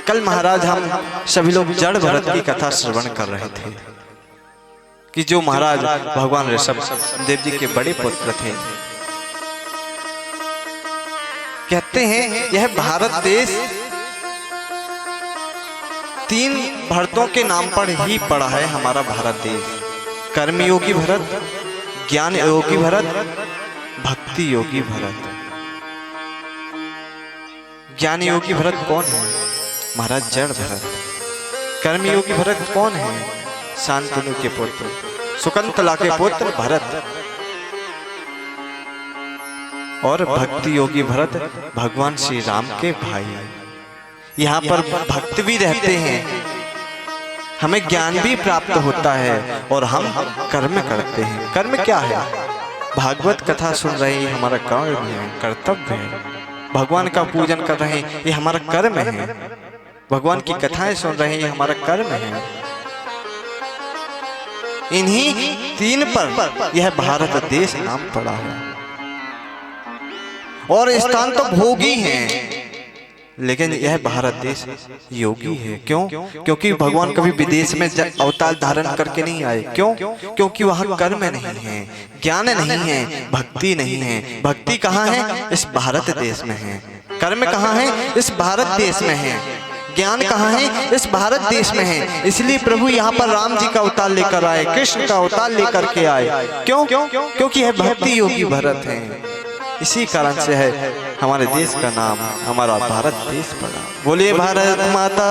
कल महाराज हम सभी लोग जड़ भरत की कथा श्रवण कर रहे थे कि जो महाराज भगवान ऋषभ देव जी के बड़े पुत्र थे। कहते हैं यह भारत देश 3 भरतों के नाम पर ही पड़ा है। हमारा भारत देश कर्मयोगी भरत, ज्ञान योगी भरत, भक्ति योगी भरत। ज्ञान योगी भरत कौन है? महाराज जड़ भरत। कर्मयोगी भरत कौन है? शांतनु के पुत्र, सुकंतला के पुत्र भरत। और भक्ति योगी भरत भगवान श्री राम के भाई। यहाँ पर भक्त भी रहते हैं, हमें ज्ञान भी प्राप्त होता है और हम कर्म करते हैं। कर्म क्या है? भागवत कथा सुन रहे हैं, हमारा कर्म है, कर्तव्य है। भगवान का पूजन कर रहे हैं, ये हमारा कर्म है। भगवान की कथाएं सुन रहे हैं, ये हमारा कर्म है। इन्हीं 3 पर यह भारत देश नाम पड़ा है। और स्थान तो भोगी हैं, लेकिन यह भारत देश योगी है। क्यों? क्योंकि भगवान कभी विदेश में अवतार धारण करके नहीं आए। क्यों? क्योंकि वहाँ कर्म नहीं है, ज्ञान नहीं है, भक्ति नहीं है। भक्ति कहाँ है? इस भारत देश में है। कर्म कहाँ है? इस भारत देश में है। ज्ञान कहाँ है? इस भारत देश में है। इसलिए प्रभु यहाँ पर राम जी का अवतार लेकर आए, कृष्ण का अवतार लेकर के आए। क्यों? क्योंकि यह भक्ति योगी भरत है। इसी कारण से है हमारे देश का नाम हमारा भारत देश पड़ा। बोलिए भारत माता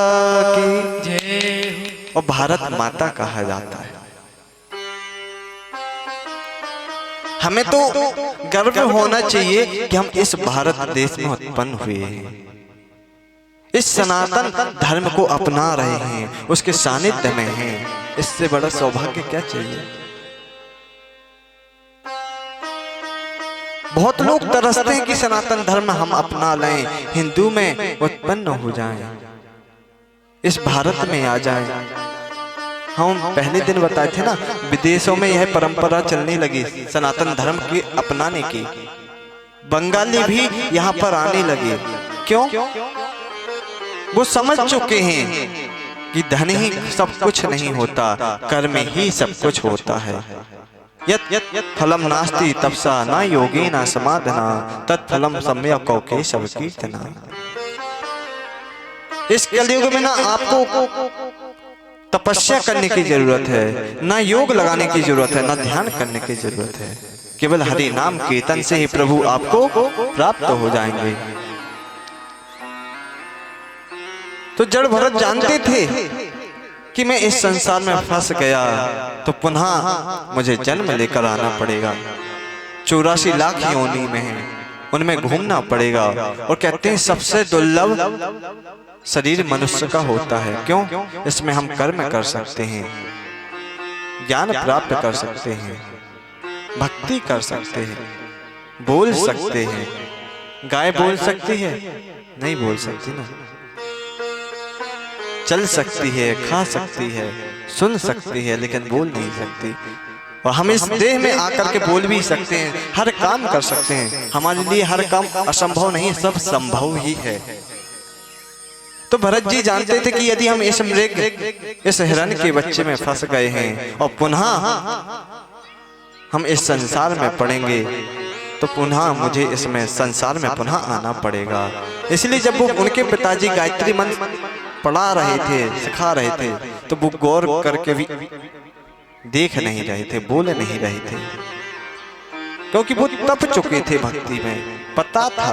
की जय। और भारत माता कहा जाता है। हमें तो गर्व होना चाहिए कि हम इस भारत देश में उत्पन्न हुए हैं, इस सनातन धर्म को अपना रहे हैं, उसके सानिध्य में हैं। इससे बड़ा सौभाग्य क्या चाहिए? बहुत लोग तरसते हैं कि सनातन धर्म हम अपना लें, हिंदू में उत्पन्न हो जाएं, इस भारत में आ जाएं। हम पहले दिन बताए थे ना, विदेशों में यह परंपरा चलने लगी सनातन धर्म के अपनाने की। बंगाली भी यहाँ पर आने लगे। क्यों? वो समझ चुके हैं कि धन ही सब कुछ नहीं होता, कर्म ही सब कुछ होता है। यत् फलम नास्ति तपसा न योगेन समाधना तत्फलम सम्यक् केशव कीर्तना। इस कलयुग में ना आपको तपस्या करने की जरूरत है, ना योग लगाने की जरूरत है, ना ध्यान करने की जरूरत है। केवल हरि नाम कीर्तन से ही प्रभु आपको प्राप्त हो जाएंगे। तो जड़ भरत जानते थे कि मैं इस संसार में फंस गया तो पुनः मुझे जन्म लेकर आना पड़ेगा। 84 लाख योनि में है, उनमें घूमना पड़ेगा। और कहते हैं सबसे दुर्लभ शरीर मनुष्य का होता है। क्यों? इसमें हम कर्म कर सकते हैं, ज्ञान प्राप्त कर सकते हैं, भक्ति कर सकते हैं, बोल सकते हैं। गाय बोल सकती है? नहीं बोल सकती ना। चल सकती है, खा सकती है, सुन सकती है, लेकिन बोल नहीं सकती। और हम इस देह में आकर के बोल भी सकते हैं, हर काम कर सकते हैं। हमारे लिए हर काम असंभव नहीं, सब संभव ही है। तो भरत जी जानते थे कि यदि हम इस मृग, इस हिरण के बच्चे में फंस गए हैं और पुनः हम इस संसार में पड़ेंगे तो पुनः मुझे इसमें संसार में पुनः आना पड़ेगा। इसलिए जब वो उनके पिताजी गायत्री मंत्र पढ़ा रहे थे, सिखा रहे थे, तो वो गौर करके भी देख नहीं रहे थे, बोल नहीं रहे थे, क्योंकि वो तप चुके थे भक्ति में। पता था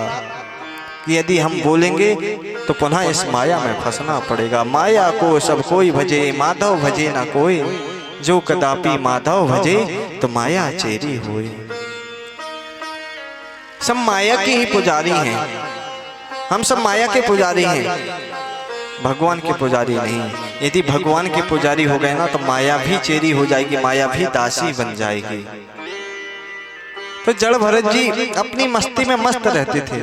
कि यदि हम बोलेंगे तो पुनः इस माया में फंसना पड़ेगा। माया को सब कोई भजे, माधव भजे ना कोई, जो कदापि माधव भजे तो माया चेरी होए। सब माया के ही पुजारी हैं, हम सब माया के पुजारी हैं, भगवान के पुजारी नहीं। यदि भगवान के पुजारी हो गए ना तो माया भी चेरी हो जाएगी, माया भी दासी बन जाएगी। तो जड़ भरत जी अपनी मस्ती में मस्त रहते थे।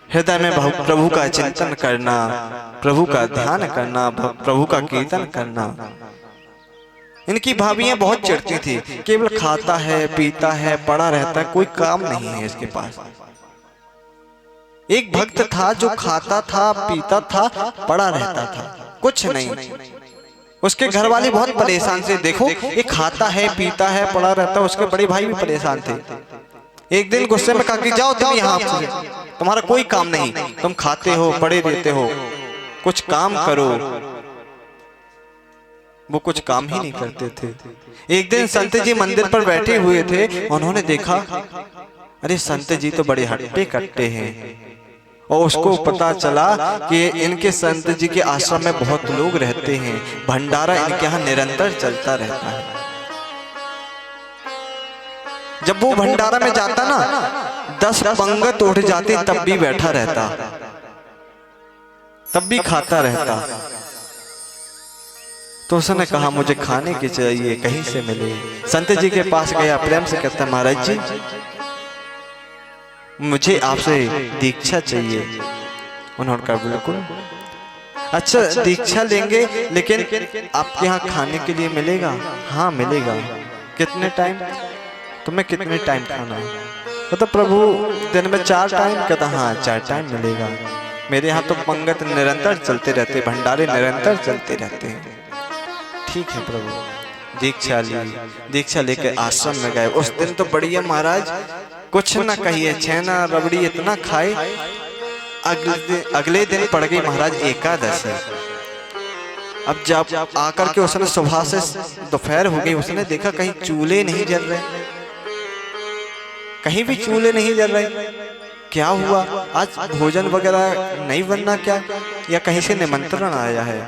हृदय में प्रभु का चिंतन करना, प्रभु का ध्यान करना, प्रभु का कीर्तन करना। इनकी भाभियां बहुत चिढ़ती थी, केवल खाता है, पीता है, पड़ा रहता है, कोई काम नहीं है इसके पास। एक भक्त था जो खाता था, पीता था, पड़ा रहता था, कुछ नहीं। उसके घर वाले बहुत परेशान थे। देखो, ये खाता है, पीता है, पड़ा रहता है। उसके बड़े भाई भी परेशान थे। एक दिन गुस्से में कहा कि जाओ तुम यहाँ से, तुम्हारा कोई काम नहीं, तुम खाते हो, पड़े रहते हो, कुछ काम करो। वो कुछ काम ही नहीं करते थे। एक दिन संत जी मंदिर पर बैठे हुए थे। उन्होंने देखा, अरे संत जी तो बड़े हट्टे कट्टे हैं। और उसको पता चला कि इनके संत जी के आश्रम में बहुत लोग रहते हैं, भंडारा इनके यहाँ निरंतर चलता रहता है। जब वो भंडारा में जाता ना, 10 पंगत उठ जाती, तब भी बैठा रहता, तब भी खाता रहता। तो उसने कहा मुझे खाने की चाहिए, कहीं से मिले। संत जी के पास गया, प्रेम से कहता, महाराज जी मुझे आपसे दीक्षा चाहिए। उन्होंने कहा बिल्कुल, अच्छा दीक्षा लेंगे, लेकिन आपके यहाँ खाने के लिए मिलेगा? हाँ मिलेगा। कितने टाइम? तुम्हें कितने टाइम खाना है? मतलब प्रभु दिन में 4 टाइम? कहता हाँ 4 टाइम मिलेगा। मेरे यहाँ तो पंगत निरंतर चलते रहते, भंडारे निरंतर चलते रहते हैं। ठीक है प्रभु। दीक्षा ली, दीक्षा लेके आश्रम में गए। उस दिन तो बढ़िया महाराज, कुछ ना कहिए, छेना रबड़ी इतना खाए। अगले दिन पड़ गई महाराज एकादशी। अब जब आकर के उसने सुबह से दोपहर हो गई, उसने देखा कहीं चूल्हे नहीं जल रहे, कहीं भी चूल्हे नहीं जल रहे। क्या हुआ? आज भोजन वगैरह नहीं बनना क्या, या कहीं से निमंत्रण आया है?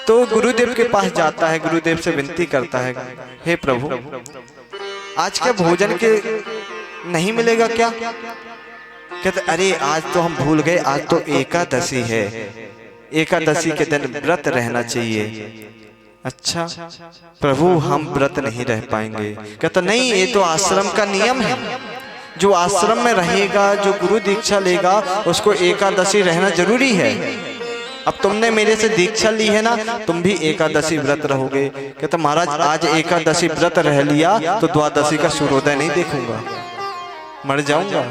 तो गुरुदेव के पास जाता है, गुरुदेव से विनती करता है, हे प्रभु आज के भोजन के नहीं मिलेगा क्या? कहते अरे आज तो हम भूल गए, आज तो एकादशी है, एकादशी के दिन व्रत रहना चाहिए। अच्छा प्रभु हम व्रत नहीं रह पाएंगे। कहता नहीं, ये तो आश्रम का नियम है, जो आश्रम में रहेगा, जो गुरु दीक्षा लेगा, उसको एकादशी रहना जरूरी है। अब तुमने मेरे से दीक्षा ली है ना, तुम भी एकादशी व्रत रहोगे। कहता महाराज आज एकादशी व्रत रह लिया तो द्वादशी का सूर्योदय नहीं देखूंगा, मर जाऊंगा।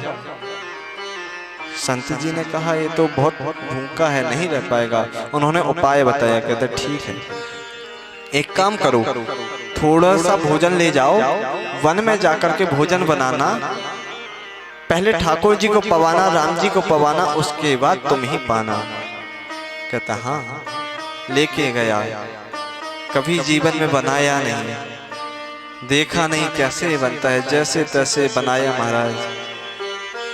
संत जी ने कहा ये तो बहुत भूखा है, नहीं रह पाएगा। उन्होंने उपाय बताया। कहते ठीक है, एक काम करो, थोड़ा सा भोजन ले जाओ, वन में जाकर के भोजन बनाना, पहले ठाकुर जी को पवाना, राम जी को पवाना, उसके बाद तुम ही पाना। कहता हाँ। लेके गया, कभी जीवन में बनाया नहीं, देखा नहीं कैसे बनता है, जैसे तैसे बनाया महाराज।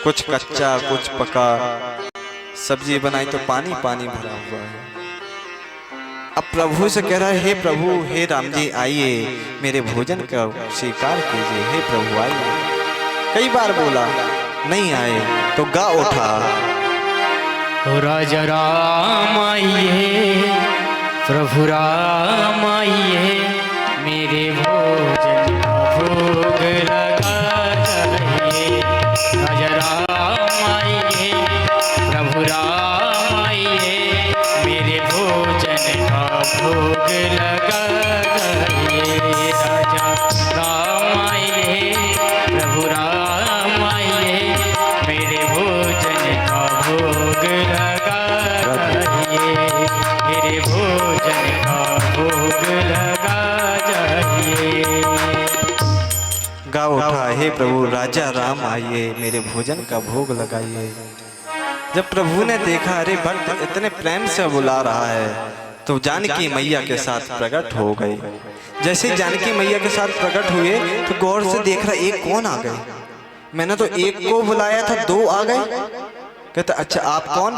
कुछ कच्चा कुछ पका, सब्जी बनाई तो पानी पानी भरा हुआ है। अब प्रभु से कह रहा है हे प्रभु, हे राम जी आइए, मेरे भोजन का स्वीकार कीजिए, हे प्रभु आइए। कई बार बोला, नहीं आए तो गा उठा, राजा राम आइए, प्रभु राम आइए, मेरे भोजन का भोग लगा जाइए। राजा राम आइए, प्रभु राम आइए, मेरे भोजन का भोग लगा जाइए। राजा राम आइए, प्रभु राम आइए, मेरे भोजन का भोग लगा जाइए, मेरे भोजन का भोग लगा जाइए। गा उठा, हे प्रभु राजा राम आइए, मेरे भोजन का भोग लगाइए। जब प्रभु ने देखा अरे भक्त इतने प्रेम से बुला रहा है, तो जानकी मैया के साथ प्रकट हो गई। जैसे जानकी मैया के साथ प्रकट हुए तो गौर से देख रहा, एक कौन आ गए? मैंने तो एक को बुलाया था, 2 आ गए। कहता अच्छा आप कौन?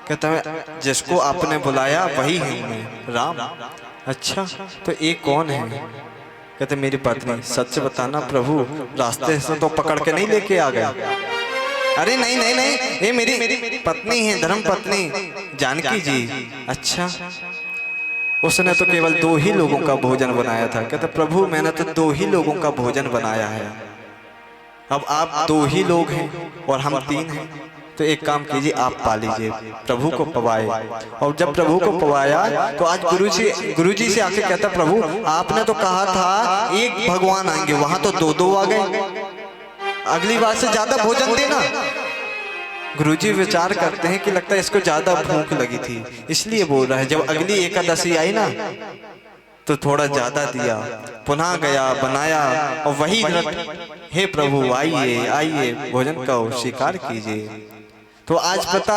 कहता मैं जिसको आपने बुलाया वही हूँ मैं, राम। अच्छा तो एक कौन है? कहते मेरी पत्नी। सच बताना प्रभु, रास्ते से तो पकड़ के नहीं लेके आ गए? अरे नहीं नहीं नहीं, ये मेरी पत्नी है, धर्म पत्नी जानकी जी। अच्छा उसने तो केवल 2 ही लोगों का भोजन बनाया था। कहते प्रभु मैंने तो 2 ही लोगों का भोजन बनाया है, अब आप 2 ही लोग हैं और हम 3 हैं, तो एक काम कीजिए आप पा लीजिए। प्रभु को पवाए, और जब प्रभु को पवाया तो आज गुरुजी से आके कहता प्रभु आपने तो कहा था एक भगवान आएंगे, वहां तो 2-2 आ गए, अगली बार से ज्यादा भोजन देना। गुरुजी विचार करते हैं कि लगता है इसको ज्यादा भूख लगी थी, इसलिए बोल रहा है। जब अगली एकादशी आई ना तो थोड़ा ज्यादा दिया, पुनः गया बनाया और वही व्रत, हे प्रभु आइए आइए भोजन का स्वीकार कीजिए। तो आज पता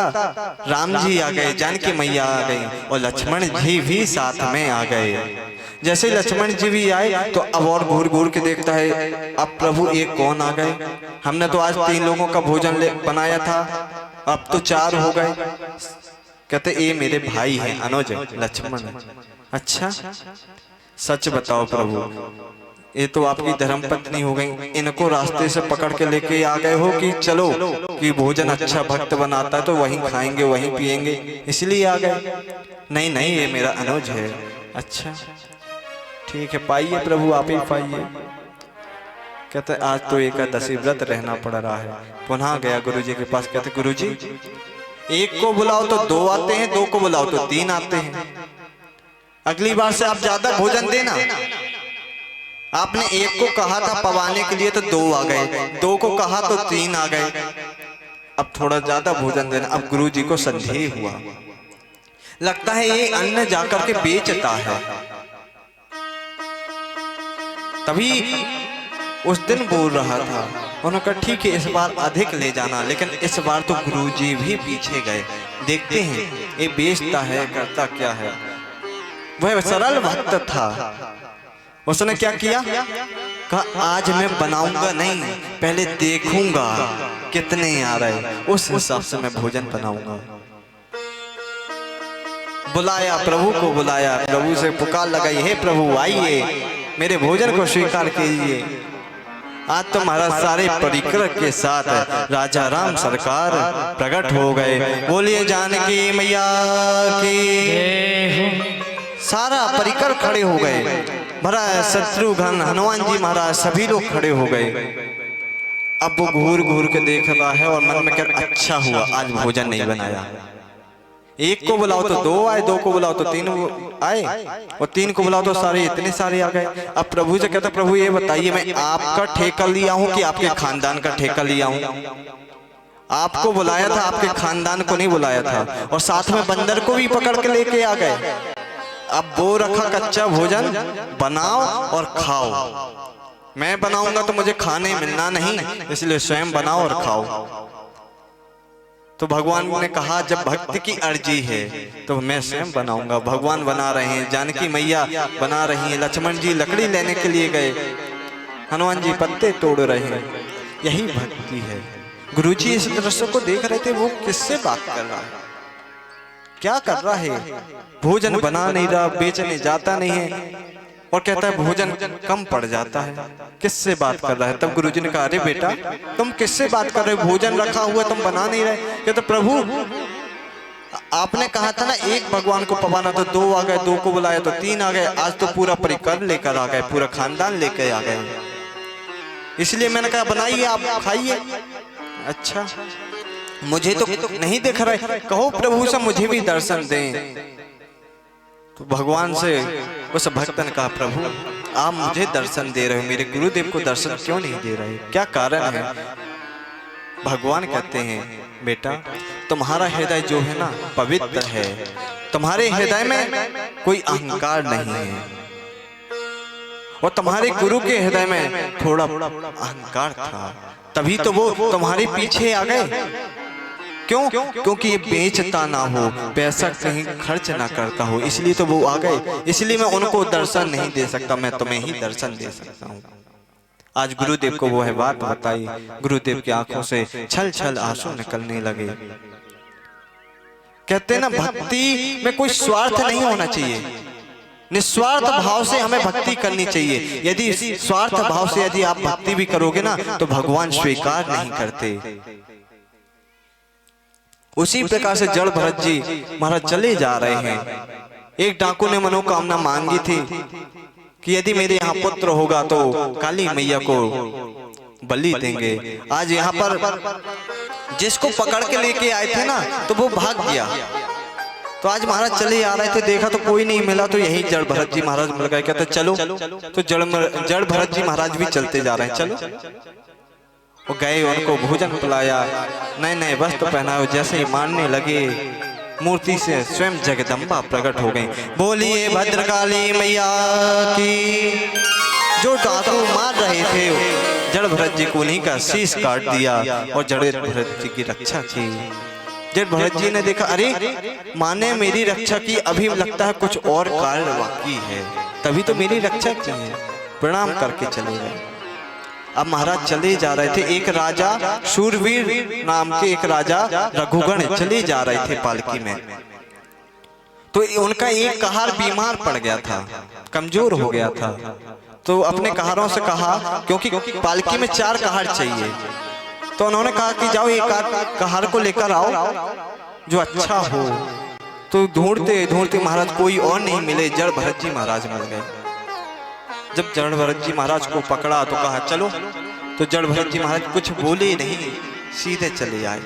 राम जी आ गए, जानकी मैया आ गई और लक्ष्मण जी भी साथ में आ गए। जैसे लक्ष्मण जी भी आए तो अब और घूर घूर के देखता है, अब प्रभु एक कौन आ गए, हमने तो आज 3 लोगों का भोजन बनाया था, अब तो 4 हो गए। कहते ये मेरे भाई हैं अनुज लक्ष्मण। अच्छा सच बताओ प्रभु, ये तो आपकी धर्मपत्नी हो गई, इनको रास्ते से पकड़ के लेके आ गए हो कि चलो कि भोजन अच्छा भक्त बनाता है तो वहीं खाएंगे वहीं पिएंगे इसलिए आ गए? नहीं नहीं, ये मेरा अनुज है। अच्छा ठीक है, पाइए प्रभु आप ही पाइए। कहते आज तो एकादशी व्रत रहना पड़ रहा है। पुनः गया गुरुजी के पास, कहते गुरुजी एक को बुलाओ तो 2 आते हैं, 2 को बुलाओ तो 3 आते हैं, अगली बार से आप ज्यादा भोजन देना। आपने 1 को कहा था पवाने के लिए तो 2 आ गए, 2 को कहा तो 3 आ गए, अब थोड़ा ज्यादा भोजन देना। अब गुरुजी को संदेह हुआ, लगता है ये अन्न जाकर के बेचता है। तभी उस दिन बोल रहा था, उन्होंने कहा ठीक है इस बार अधिक ले जाना, लेकिन इस बार तो गुरुजी भी पीछे गए, देखते हैं ये बेचता है करता क्या है। वह सरल भक्त था, उसने क्या किया, कहा आज मैं बनाऊंगा नहीं, पहले देखूंगा कितने आ रहे, उस हिसाब से मैं भोजन बनाऊंगा। बुलाया प्रभु को, बुलाया प्रभु से पुकार लगाई, हे प्रभु आइए मेरे भोजन को स्वीकार कीजिए। आज तो महाराज सारे परिकर के साथ राजा राम सरकार प्रकट हो गए। बोलिए जानकी मैया की। सारा परिकर खड़े हो गए, भरा शत्रुघ्न हनुमान जी महाराज सभी लोग खड़े हो गए। अब वो घूर घूर के देख रहा है और मन में कह अच्छा हुआ आज भोजन नहीं बनाया। 1 को बुलाओ तो 2 आए, 2 को बुलाओ तो 3 आए और 3 को बुलाओ तो सारे इतने सारे आ गए। अब प्रभु से कहता प्रभु ये बताइए मैं आपका ठेका लिया हूं कि आपके खानदान का ठेका लिया हूं? आपको बुलाया था, आपके खानदान को नहीं बुलाया था। और साथ में बंदर को भी पकड़ के लेके आ गए। अब वो रखा कच्चा भोजन, बनाओ और खाओ। मैं बनाऊंगा तो मुझे खाने मिलना नहीं, इसलिए स्वयं बनाओ और खाओ। तो भगवान ने कहा जब भक्त की अर्जी है तो मैं स्वयं बनाऊंगा। भगवान बना रहे हैं, जानकी मैया बना रही हैं, लक्ष्मण जी लकड़ी लेने के लिए गए, हनुमान जी पत्ते तोड़ रहे हैं। यही भक्ति है। गुरुजी इस दृश्य को देख रहे थे, वो किससे बात कर रहा है, क्या कर रहा है, भोजन बना नहीं रहा, बेचने जाता नहीं है और कहता है भोजन कम पड़ जाता है, किससे बात कर रहा है। तब गुरुजी ने कहा अरे बेटा तुम किससे बात कर रहे हो, भोजन रखा हुआ तुम बना नहीं रहे। कहते प्रभु आपने कहा था ना 1 भगवान को पवाना तो 2 आ गए, 2 को बुलाया तो 3 आ गए, आज तो पूरा परिकर लेकर आ गए, पूरा खानदान लेकर आ गए, इसलिए मैंने कहा बनाइए आप खाइए। अच्छा मुझे तो नहीं दिख रहा है, कहो प्रभु से मुझे भी दर्शन दें। तो भगवान से उस भक्त ने कहा प्रभु आप मुझे दर्शन दे रहे हो, मेरे गुरुदेव को दर्शन क्यों नहीं दे रहे, क्या कारण है? भगवान कहते हैं बेटा तुम्हारा हृदय जो है ना पवित्र है, तुम्हारे हृदय में कोई अहंकार नहीं है और तुम्हारे गुरु के हृदय में थोड़ा अहंकार था, तभी तो वो तुम्हारे पीछे आ गए। क्यों? क्योंकि ये बेचता ना हो, पैसा कहीं खर्च ना करता हो, इसलिए तो वो आ गए। इसलिए मैं उनको दर्शन नहीं दे सकता, मैं तुम्हें ही दर्शन दे सकता हूँ। आज गुरुदेव को वो है बात बताई, गुरुदेव की आंखों से छल छल आंसू निकलने लगे। कहते ना भक्ति में कोई स्वार्थ नहीं होना चाहिए, निस्वार्थ भाव से हमें भक्ति करनी चाहिए। यदि स्वार्थ भाव से यदि आप भक्ति भी करोगे ना तो भगवान स्वीकार नहीं करते। उसी प्रकार से जड़ भरत जी महाराज चले जा रहे हैं। एक डाकू ने मनोकामना मांगी थी कि यदि मेरे यहाँ पुत्र होगा तो काली मैया को बलि देंगे। आज यहाँ पर जिसको पकड़ के लेके आए थे ना तो वो भाग गया। तो आज महाराज चले आ रहे थे, देखा तो कोई नहीं मिला, तो यही जड़ भरत जी महाराज मिल गए। कहते चलो, तो जड़ भरत जी महाराज भी चलते जा रहे हैं, चलो। वो गए, उनको भोजन पिलाया, नए नए वस्त्र पहनाए। जैसे ही मारने लगे, मूर्ति से स्वयं जगदम्बा प्रकट हो गई। बोलिए भद्रकाली मैया की। जो डाकू मार रहे थे जड़ भरत जी को उन्हीं का शीश काट दिया और जड़ भरत जी की रक्षा की। जड़ भरत जी ने देखा, अरे माने मेरी रक्षा की, अभी लगता है कुछ और कारण बाकी है, तभी तो मेरी रक्षा की है। प्रणाम करके चले गए। अब महाराज चले जा रहे थे, एक राजा शूरवीर नाम के एक राजा रघुगण चले जा रहे थे पालकी में। तो उनका एक कहार बीमार पड़ गया था, कमजोर हो गया था। तो अपने कहारों से कहा, क्योंकि पालकी में 4 कहार चाहिए, तो उन्होंने कहा कि जाओ एक कहार को लेकर आओ जो अच्छा हो। तो ढूंढते ढूंढते महाराज कोई और नहीं मिले, जड़ भरत जी महाराज मिल गए। जब जड़ भरत जी महाराज को पकड़ा तो कहा चलो, तो जड़ भरत जी महाराज कुछ बोले नहीं, सीधे चले आए।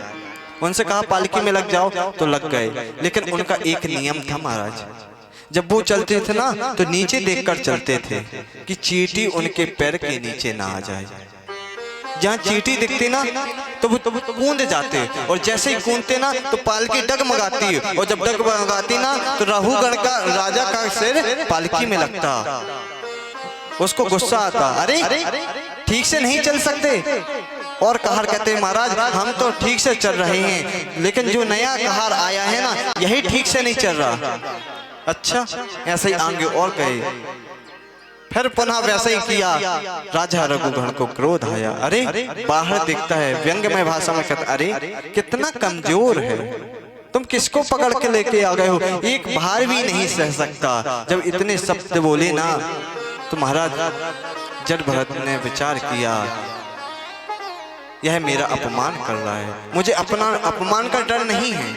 उनसे कहा पालकी में लग जाओ, तो लग गए। लेकिन उनका एक नियम था महाराज, जब वो चलते थे ना तो नीचे देखकर चलते थे कि चींटी उनके पैर के नीचे ना आ जाए। जहाँ चींटी दिखती ना तो वो कूद जाते, और जैसे ही कूदते ना तो पालकी डगमगाती, और जब डगमगाती ना तो रघुगण का राजा का सिर पालकी में लगता। उसको गुस्सा आता, अरे ठीक से नहीं चल सकते। और कहार कहते हैं महाराज हम तो ठीक से चल रहे हैं, लेकिन जो नया कहार आया है ना यही ठीक से नहीं चल रहा। अच्छा, ऐसे ही आगे और कहे, फिर पुनः वैसे ही किया। राजा रघुगण को क्रोध आया, अरे बाहर दिखता है, व्यंग्यमय भाषा में कहता, अरे कितना कमजोर है, तुम किसको पकड़ के लेके आ गए हो, एक भार भी नहीं सह सकता। जब इतने शब्द बोले ना तो महाराज जड़ भरत ने विचार किया, यह मेरा अपमान कर रहा है, मुझे अपना अपमान का डर नहीं है,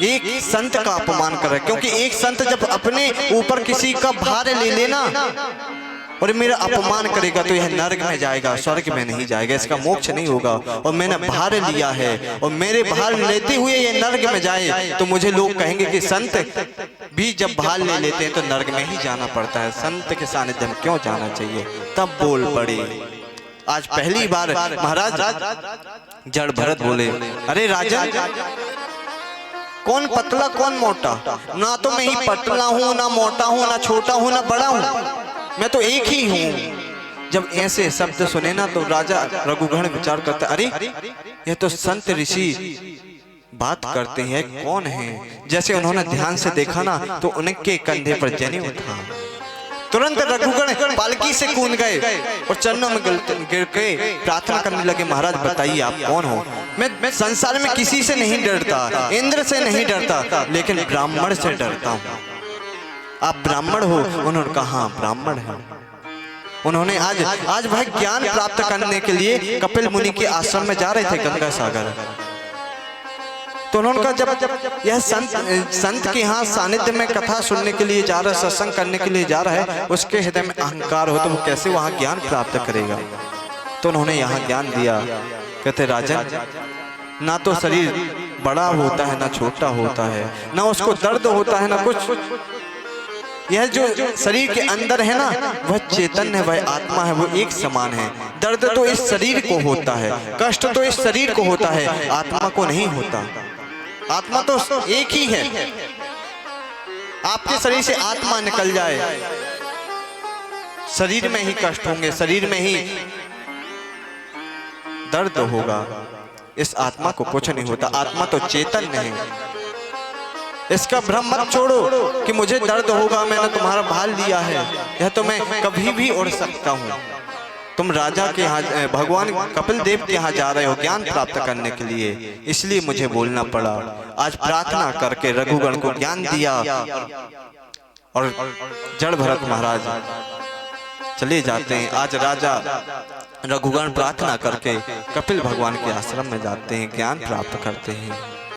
एक संत का अपमान कर रहा है। क्योंकि एक संत जब अपने ऊपर किसी का भार ले लेना और मेरा अपमान करेगा तो यह नरक में जाएगा, स्वर्ग में नहीं जाएगा, इसका मोक्ष नहीं होगा। और मैंने भार लिया है और मेरे भार लेते हुए ये नरक में जाए तो मुझे लोग कहेंगे कि संत भी जब भार ले लेते हैं तो नरक में ही जाना पड़ता है, संत के सानिध्य में क्यों जाना चाहिए। तब बोल पड़े। आज पहली बार महाराज जड़ भरत बोले, अरे राजन कौन पतला कौन मोटा, ना तो मैं ही पतला हूँ, ना मोटा हूँ, ना छोटा हूँ, ना बड़ा हूँ, मैं तो एक ही हूँ। जब ऐसे शब्द सुने ना तो राजा रघुगण विचार करता, अरे यह तो संत ऋषि बात करते हैं, कौन है। जैसे उन्होंने ध्यान से देखा ना तो उनके कंधे पर जनेऊ था। तुरंत रघुगण पालकी से कूद गए और चरणों में गिर के प्रार्थना करने लगे, महाराज बताइए आप कौन हो। मैं संसार में किसी से नहीं डरता, इंद्र से नहीं डरता, लेकिन ब्राह्मण से डरता हूँ। आप ब्राह्मण हो? उन्होंने कहा हाँ ब्राह्मण है। उन्होंने आज भाई ज्ञान प्राप्त करने के लिए कपिल मुनि के आश्रम में जा रहे थे गंगा सागर। तो उन्होंने कहा जब यह संत के यहाँ सानिध्य में कथा सुनने के लिए जा रहा है, सत्संग करने के लिए जा रहा है, उसके हृदय में अहंकार हो तो वो कैसे वहाँ ज्ञान प्राप्त करेगा। तो उन्होंने यहाँ ज्ञान दिया। कहते राजन ना तो शरीर बड़ा होता है ना छोटा होता है, ना उसको दर्द होता है ना कुछ। यह जो शरीर के अंदर है ना वह चेतन है, वह आत्मा है, वो एक समान है। दर्द तो इस शरीर को होता है, कष्ट तो इस शरीर को होता है, आत्मा को नहीं होता। आत्मा तो एक ही है। आपके शरीर से आत्मा निकल जाए, शरीर में ही कष्ट होंगे, शरीर में ही दर्द होगा। इस आत्मा को कुछ नहीं होता। आत्मा तो चेतन है। इसका भ्रम मत छोड़ो कि मुझे दर्द होगा, मैंने तुम्हारा भार लिया है, यह तो मैं कभी भी उड़ सकता हूँ। तुम राजा के यहाँ, भगवान कपिल देव के यहाँ जा रहे हो ज्ञान प्राप्त करने के लिए, इसलिए मुझे बोलना पड़ा। आज प्रार्थना करके रघुगण को ज्ञान दिया और जड़ भरत महाराज चले जाते हैं। आज राजा रघुगण प्रार्थना करके कपिल भगवान के आश्रम में जाते हैं, ज्ञान प्राप्त करते हैं।